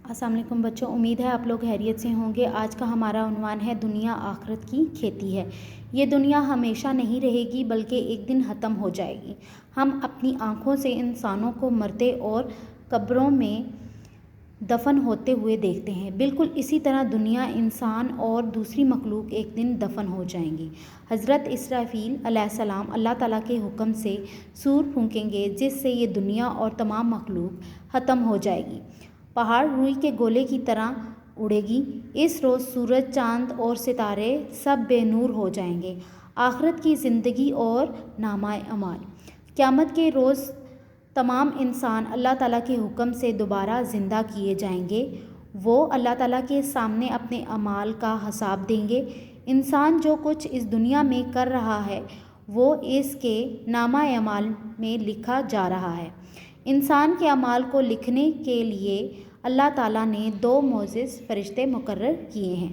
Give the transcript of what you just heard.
السلام علیکم بچوں، امید ہے آپ لوگ خیریت سے ہوں گے۔ آج کا ہمارا عنوان ہے دنیا آخرت کی کھیتی ہے۔ یہ دنیا ہمیشہ نہیں رہے گی بلکہ ایک دن ختم ہو جائے گی۔ ہم اپنی آنکھوں سے انسانوں کو مرتے اور قبروں میں دفن ہوتے ہوئے دیکھتے ہیں۔ بالکل اسی طرح دنیا، انسان اور دوسری مخلوق ایک دن دفن ہو جائیں گی۔ حضرت اسرافیل علیہ السلام اللہ تعالیٰ کے حکم سے سور پھونکیں گے جس سے یہ دنیا اور تمام مخلوق ختم ہو جائے گی۔ پہاڑ روئی کے گولے کی طرح اڑے گی۔ اس روز سورج، چاند اور ستارے سب بے نور ہو جائیں گے۔ آخرت کی زندگی اور نامہ اعمال۔ قیامت کے روز تمام انسان اللہ تعالیٰ کے حکم سے دوبارہ زندہ کیے جائیں گے۔ وہ اللہ تعالیٰ کے سامنے اپنے اعمال کا حساب دیں گے۔ انسان جو کچھ اس دنیا میں کر رہا ہے وہ اس کے نامہ اعمال میں لکھا جا رہا ہے۔ انسان کے اعمال کو لکھنے کے لیے اللہ تعالیٰ نے 2 معزز فرشتے مقرر کیے ہیں۔